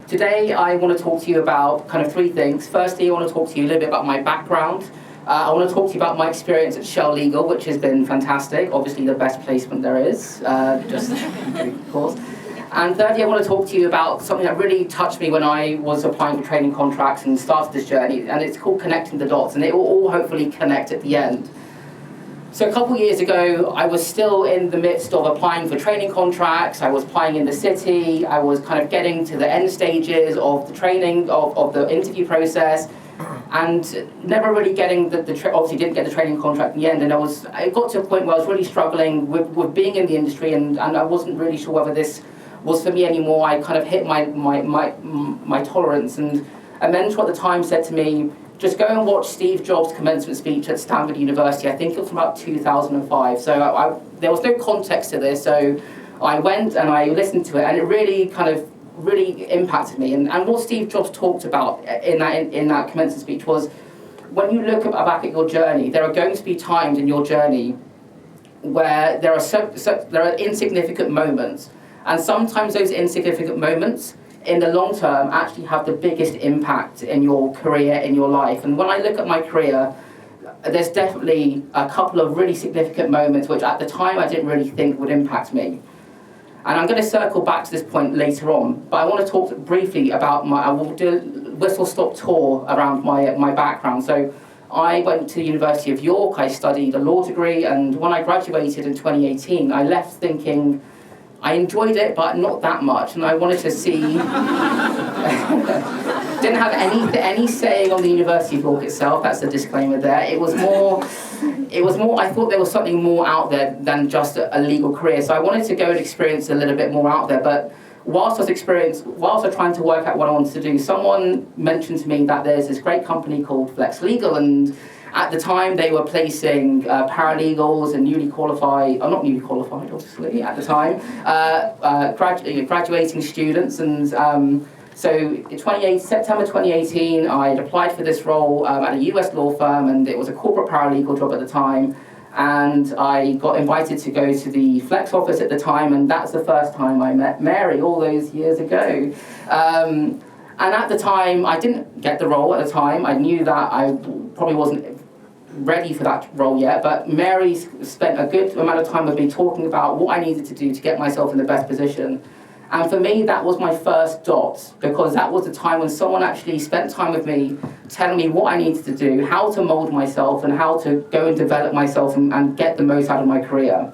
Today I want to talk to you about kind of three things. Firstly, I want to talk to you a little bit about my background. I want to talk to you about my experience at Shell Legal, which has been fantastic, obviously the best placement there is, just of course. And thirdly, I want to talk to you about something that really touched me when I was applying for training contracts and started this journey, and it's called connecting the dots, and it will all hopefully connect at the end. So a couple of years ago, I was still in the midst of applying for training contracts. I was applying in the city. I was kind of getting to the end stages of the training, of the interview process, and never really getting obviously didn't get the training contract in the end. And it got to a point where I was really struggling with being in the industry, and I wasn't really sure whether this was for me anymore. I kind of hit my tolerance, and a mentor at the time said to me, just go and watch Steve Jobs' commencement speech at Stanford University. I think it was from about 2005. So there was no context to this, so I went and I listened to it, and it really impacted me. And what Steve Jobs talked about in that commencement speech was, when you look back at your journey, there are going to be times in your journey where there are insignificant moments, and sometimes those insignificant moments in the long term actually have the biggest impact in your career, in your life. And when I look at my career, there's definitely a couple of really significant moments which at the time I didn't really think would impact me. And I'm going to circle back to this point later on, but I want to talk briefly about I will do a whistle-stop tour around my background. So I went to the University of York, I studied a law degree, and when I graduated in 2018, I left thinking, I enjoyed it, but not that much, and I wanted to see. Didn't have any saying on the University of York itself. That's the disclaimer there. It was more. I thought there was something more out there than just a legal career. So I wanted to go and experience a little bit more out there. But whilst I was trying to work out what I wanted to do, someone mentioned to me that there's this great company called Flex Legal, and at the time, they were placing paralegals and not newly qualified, obviously, at the time, graduating students. And so in September 2018, I had applied for this role at a US law firm, and it was a corporate paralegal job at the time. And I got invited to go to the Flex office at the time, and that's the first time I met Mary all those years ago. And at the time, I didn't get the role at the time. I knew that I probably wasn't ready for that role yet, but Mary spent a good amount of time with me talking about what I needed to do to get myself in the best position. And for me, that was my first dot, because that was the time when someone actually spent time with me telling me what I needed to do, how to mold myself, and how to go and develop myself and get the most out of my career.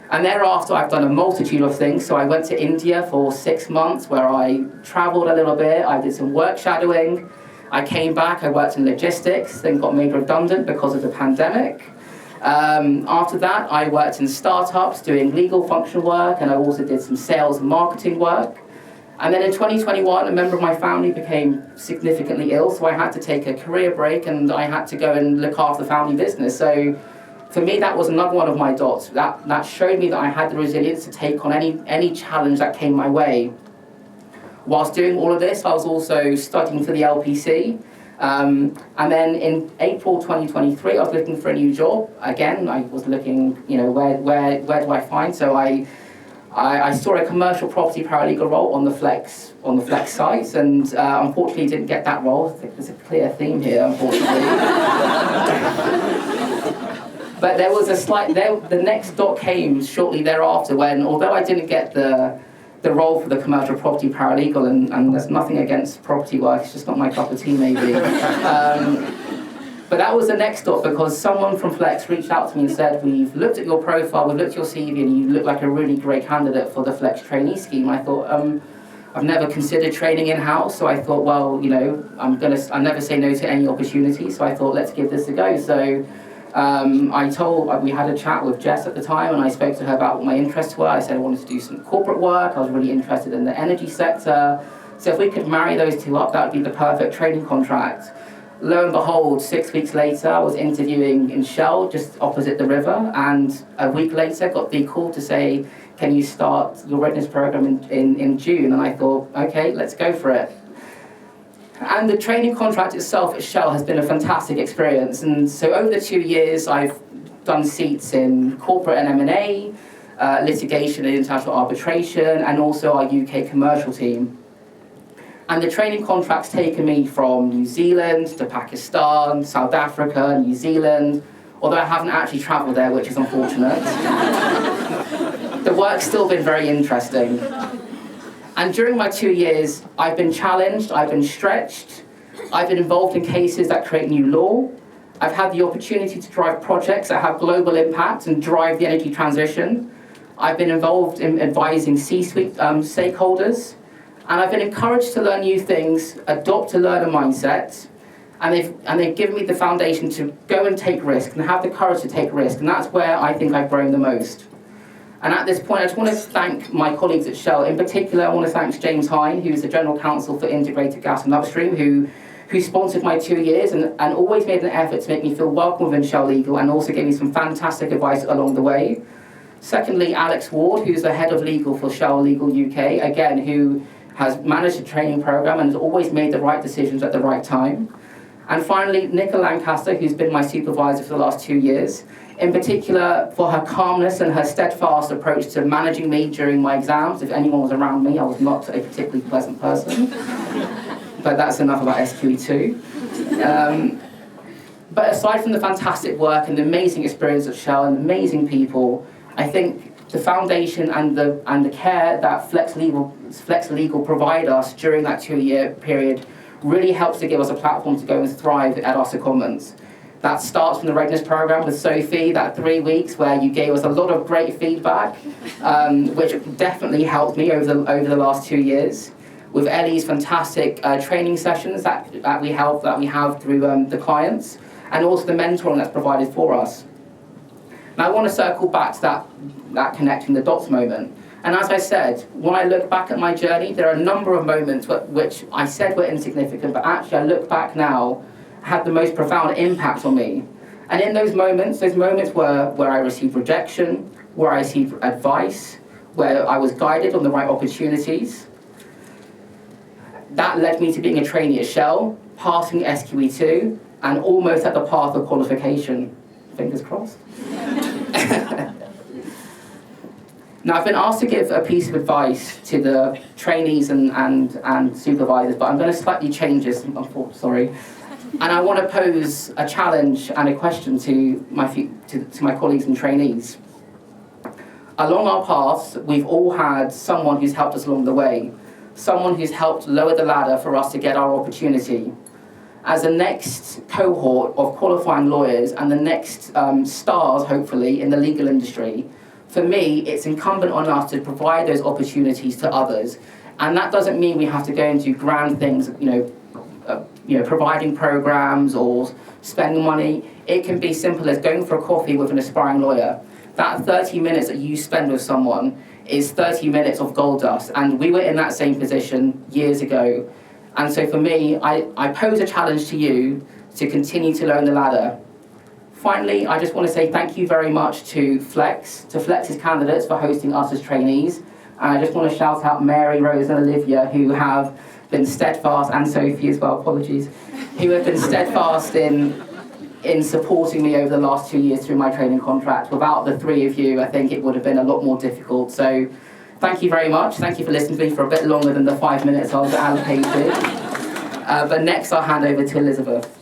And thereafter, I've done a multitude of things. So I went to India for 6 months, where I traveled a little bit. I did some work shadowing. I came back, I worked in logistics, then got made redundant because of the pandemic. After that, I worked in startups doing legal function work, and I also did some sales and marketing work. And then in 2021, a member of my family became significantly ill, so I had to take a career break, and I had to go and look after the family business. So for me, that was another one of my dots. That showed me that I had the resilience to take on any challenge that came my way. Whilst doing all of this, I was also studying for the LPC. And then in April 2023, I was looking for a new job. Again, I was looking, where do I find? So I saw a commercial property paralegal role on the Flex sites, and unfortunately didn't get that role. I think there's a clear theme here, unfortunately. But there was the next dot came shortly thereafter when, although I didn't get the role for the commercial property paralegal, and there's nothing against property work, it's just not my cup of tea maybe. But that was the next stop, because someone from Flex reached out to me and said, we've looked at your profile, we've looked at your CV, and you look like a really great candidate for the Flex trainee scheme. I thought, I've never considered training in-house, so I thought, well, I never say no to any opportunity, so I thought, let's give this a go. So we had a chat with Jess at the time, and I spoke to her about what my interests were. I said I wanted to do some corporate work. I was really interested in the energy sector. So if we could marry those two up, that would be the perfect training contract. Lo and behold, 6 weeks later, I was interviewing in Shell, just opposite the river, and a week later got the call to say, can you start your readiness program in June? And I thought, okay, let's go for it. And the training contract itself at Shell has been a fantastic experience. And so over the 2 years, I've done seats in corporate and M&A, litigation and international arbitration, and also our UK commercial team. And the training contract's taken me from New Zealand to Pakistan, South Africa, New Zealand, although I haven't actually travelled there, which is unfortunate. The work's still been very interesting. And during my 2 years, I've been challenged, I've been stretched, I've been involved in cases that create new law, I've had the opportunity to drive projects that have global impact and drive the energy transition. I've been involved in advising C-suite stakeholders, and I've been encouraged to learn new things, adopt a learner mindset, and they've given me the foundation to go and take risks and have the courage to take risks, and that's where I think I've grown the most. And at this point, I just want to thank my colleagues at Shell. In particular, I want to thank James Hine, who's the General Counsel for Integrated Gas and Upstream, who sponsored my 2 years and always made an effort to make me feel welcome within Shell Legal and also gave me some fantastic advice along the way. Secondly, Alex Ward, who's the Head of Legal for Shell Legal UK, again, who has managed the training program and has always made the right decisions at the right time. And finally, Nicola Lancaster, who's been my supervisor for the last 2 years, in particular for her calmness and her steadfast approach to managing me during my exams. If anyone was around me, I was not a particularly pleasant person. But that's enough about SQE2. But aside from the fantastic work and the amazing experience at Shell and amazing people, I think the foundation and the care that Flex Legal provide us during that 2-year period really helps to give us a platform to go and thrive at our secondments. That starts from the readiness program with Sophie, that 3 weeks where you gave us a lot of great feedback, which definitely helped me over the last 2 years. With Ellie's fantastic training sessions that we have through the clients, and also the mentoring that's provided for us. Now I want to circle back to that connecting the dots moment. And as I said, when I look back at my journey, there are a number of moments which I said were insignificant, but actually I look back now, had the most profound impact on me. And in those moments where I received rejection, where I received advice, where I was guided on the right opportunities, that led me to being a trainee at Shell, passing SQE2, and almost at the path of qualification. Fingers crossed. Now, I've been asked to give a piece of advice to the trainees and supervisors, but I'm going to slightly change this, sorry. And I want to pose a challenge and a question to my colleagues and trainees. Along our paths, we've all had someone who's helped us along the way, someone who's helped lower the ladder for us to get our opportunity. As the next cohort of qualifying lawyers and the next stars, hopefully, in the legal industry, for me, it's incumbent on us to provide those opportunities to others. And that doesn't mean we have to go into grand things, providing programs or spending money. It can be simple as going for a coffee with an aspiring lawyer. That 30 minutes that you spend with someone is 30 minutes of gold dust. And we were in that same position years ago. And so for me, I pose a challenge to you to continue to learn the ladder. Finally, I just want to say thank you very much to Flex's candidates for hosting us as trainees. And I just want to shout out Mary, Rose and Olivia, who have been steadfast, and Sophie as well, apologies, who have been steadfast in supporting me over the last 2 years through my training contract. Without the three of you, I think it would have been a lot more difficult. So thank you very much. Thank you for listening to me for a bit longer than the 5 minutes I was allocated. But next I'll hand over to Elizabeth.